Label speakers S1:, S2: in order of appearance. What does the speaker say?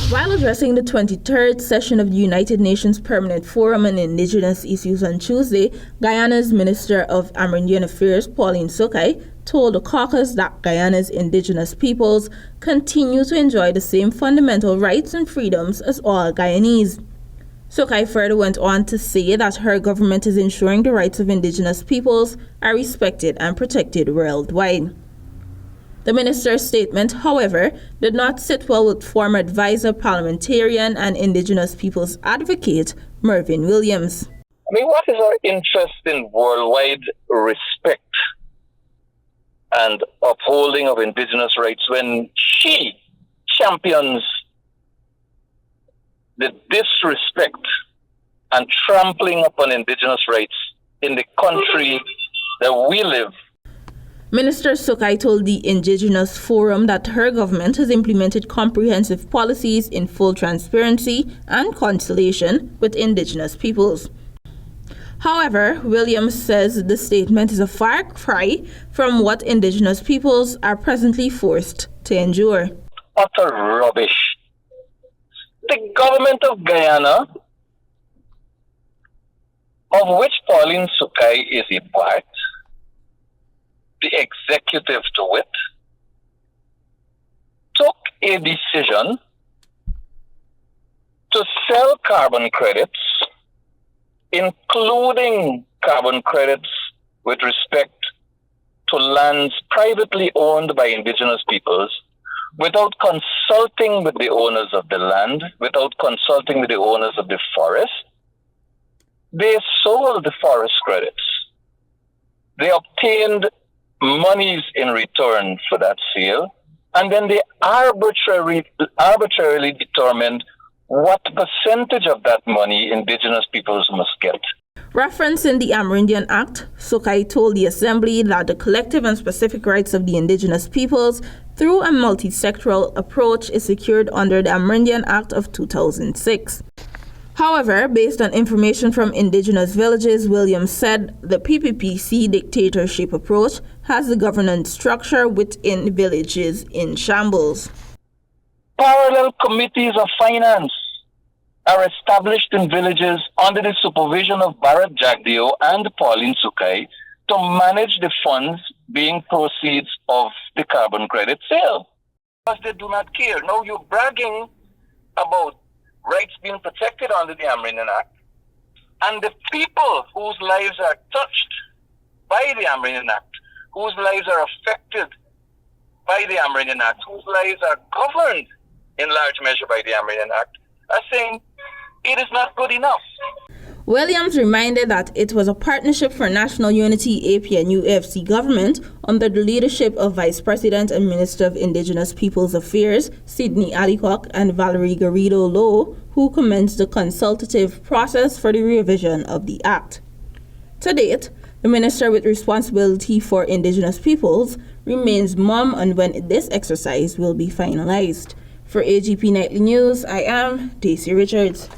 S1: While addressing the 23rd session of the United Nations Permanent Forum on Indigenous Issues on Tuesday, Guyana's Minister of Amerindian Affairs, Pauline Sukhai, told the caucus that Guyana's indigenous peoples continue to enjoy the same fundamental rights and freedoms as all Guyanese. Sukhai further went on to say that her government is ensuring the rights of indigenous peoples are respected and protected worldwide. The minister's statement, however, did not sit well with former advisor, parliamentarian, and indigenous peoples advocate Mervin Williams.
S2: What is our interest in worldwide respect and upholding of indigenous rights when she champions the disrespect and trampling upon indigenous rights in the country that we live?
S1: Minister Sukhai told the Indigenous Forum that her government has implemented comprehensive policies in full transparency and conciliation with indigenous peoples. However, Williams says the statement is a far cry from what indigenous peoples are presently forced to endure.
S2: Utter rubbish. The government of Guyana, of which Pauline Sukhai is a part, the executive to it, took a decision to sell carbon credits, including carbon credits with respect to lands privately owned by indigenous peoples, without consulting with the owners of the land, without consulting with the owners of the forest. They sold the forest credits. They obtained monies in return for that sale, and then they arbitrarily determined what percentage of that money indigenous peoples must get.
S1: Referencing the Amerindian Act, Sukhai told the Assembly that the collective and specific rights of the indigenous peoples through a multi-sectoral approach is secured under the Amerindian Act of 2006. However, based on information from indigenous villages, Williams said the PPPC dictatorship approach has the governance structure within villages in shambles.
S2: Parallel committees of finance are established in villages under the supervision of Bharat Jagdeo and Pauline Sukhai to manage the funds being proceeds of the carbon credit sale. Because they do not care. Now you're bragging about rights being protected under the Amerindian Act, and the people whose lives are touched by the Amerindian Act, whose lives are affected by the Amerindian Act, whose lives are governed in large measure by the Amerindian Act, are saying it is not good enough.
S1: Williams reminded that it was a partnership for national unity APNU-FC government under the leadership of Vice President and Minister of Indigenous Peoples Affairs Sidney Alicock and Valerie Garrido-Lowe who commenced the consultative process for the revision of the Act. To date, the minister with responsibility for indigenous peoples remains mum on when this exercise will be finalized. For AGP Nightly News, I am Dacia Richards.